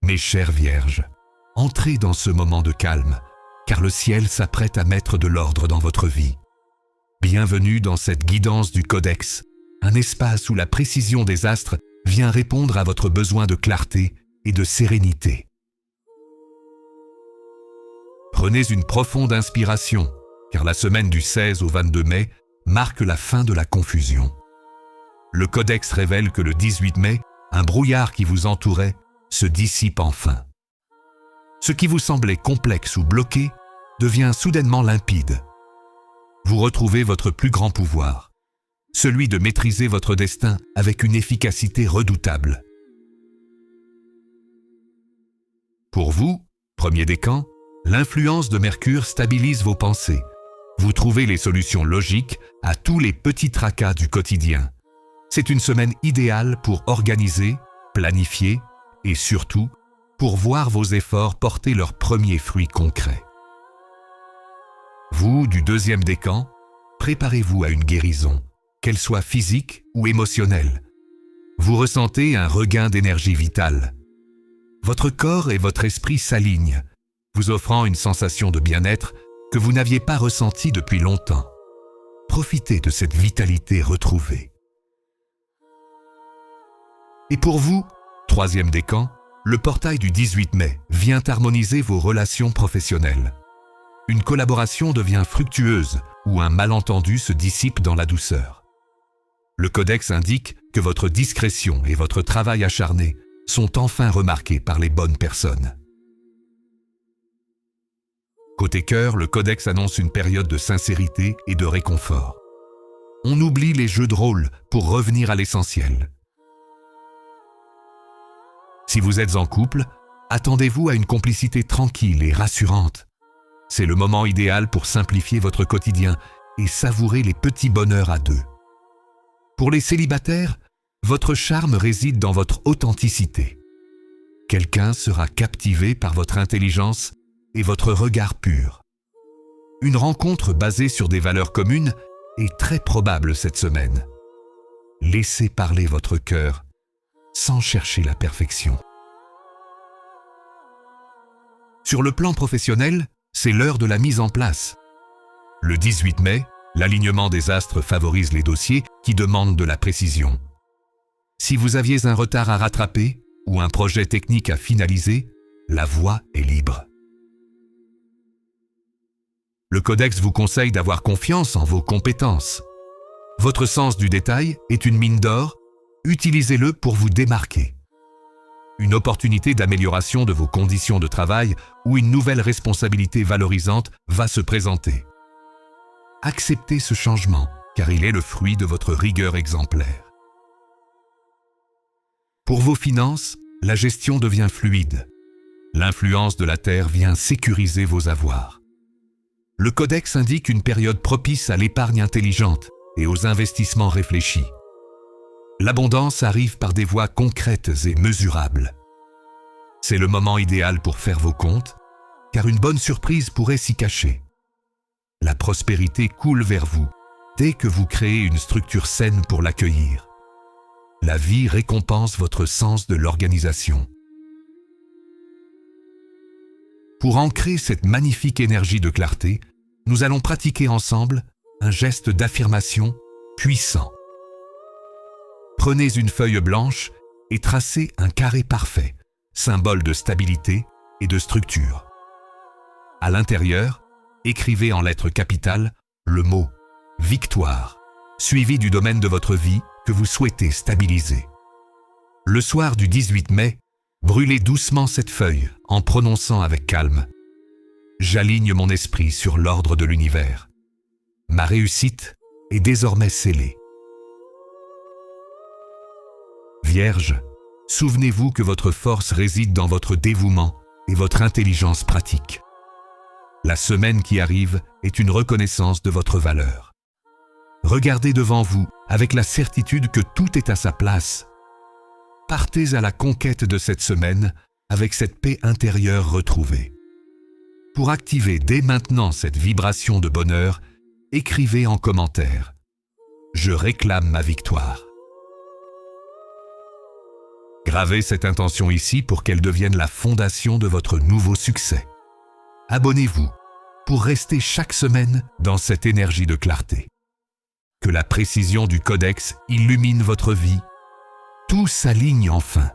Mes chères vierges, entrez dans ce moment de calme, car le ciel s'apprête à mettre de l'ordre dans votre vie. Bienvenue dans cette guidance du Codex, un espace où la précision des astres vient répondre à votre besoin de clarté et de sérénité. Prenez une profonde inspiration, car la semaine du 16 au 22 mai marque la fin de la confusion. Le Codex révèle que le 18 mai, un brouillard qui vous entourait se dissipe enfin. Ce qui vous semblait complexe ou bloqué devient soudainement limpide. Vous retrouvez votre plus grand pouvoir, celui de maîtriser votre destin avec une efficacité redoutable. Pour vous, premier décan, l'influence de Mercure stabilise vos pensées. Vous trouvez les solutions logiques à tous les petits tracas du quotidien. C'est une semaine idéale pour organiser, planifier et surtout pour voir vos efforts porter leurs premiers fruits concrets. Vous, du deuxième décan, préparez-vous à une guérison, qu'elle soit physique ou émotionnelle. Vous ressentez un regain d'énergie vitale. Votre corps et votre esprit s'alignent, vous offrant une sensation de bien-être que vous n'aviez pas ressentie depuis longtemps. Profitez de cette vitalité retrouvée. Et pour vous, troisième décan, le portail du 18 mai vient harmoniser vos relations professionnelles. Une collaboration devient fructueuse ou un malentendu se dissipe dans la douceur. Le Codex indique que votre discrétion et votre travail acharné sont enfin remarqués par les bonnes personnes. Côté cœur, le Codex annonce une période de sincérité et de réconfort. On oublie les jeux de rôle pour revenir à l'essentiel. Si vous êtes en couple, attendez-vous à une complicité tranquille et rassurante. C'est le moment idéal pour simplifier votre quotidien et savourer les petits bonheurs à deux. Pour les célibataires, votre charme réside dans votre authenticité. Quelqu'un sera captivé par votre intelligence et votre regard pur. Une rencontre basée sur des valeurs communes est très probable cette semaine. Laissez parler votre cœur sans chercher la perfection. Sur le plan professionnel, c'est l'heure de la mise en place. Le 18 mai, l'alignement des astres favorise les dossiers qui demandent de la précision. Si vous aviez un retard à rattraper ou un projet technique à finaliser, la voie est libre. Le Codex vous conseille d'avoir confiance en vos compétences. Votre sens du détail est une mine d'or, utilisez-le pour vous démarquer. Une opportunité d'amélioration de vos conditions de travail ou une nouvelle responsabilité valorisante va se présenter. Acceptez ce changement, car il est le fruit de votre rigueur exemplaire. Pour vos finances, la gestion devient fluide. L'influence de la Terre vient sécuriser vos avoirs. Le Codex indique une période propice à l'épargne intelligente et aux investissements réfléchis. L'abondance arrive par des voies concrètes et mesurables. C'est le moment idéal pour faire vos comptes, car une bonne surprise pourrait s'y cacher. La prospérité coule vers vous dès que vous créez une structure saine pour l'accueillir. La vie récompense votre sens de l'organisation. Pour ancrer cette magnifique énergie de clarté, nous allons pratiquer ensemble un geste d'affirmation puissant. Prenez une feuille blanche et tracez un carré parfait, symbole de stabilité et de structure. À l'intérieur, écrivez en lettres capitales le mot « victoire », suivi du domaine de votre vie que vous souhaitez stabiliser. Le soir du 18 mai, brûlez doucement cette feuille en prononçant avec calme « J'aligne mon esprit sur l'ordre de l'univers. Ma réussite est désormais scellée. » Vierge, souvenez-vous que votre force réside dans votre dévouement et votre intelligence pratique. La semaine qui arrive est une reconnaissance de votre valeur. Regardez devant vous avec la certitude que tout est à sa place. Partez à la conquête de cette semaine avec cette paix intérieure retrouvée. Pour activer dès maintenant cette vibration de bonheur, écrivez en commentaire « Je réclame ma victoire ». Gravez cette intention ici pour qu'elle devienne la fondation de votre nouveau succès. Abonnez-vous pour rester chaque semaine dans cette énergie de clarté. Que la précision du codex illumine votre vie. Tout s'aligne enfin.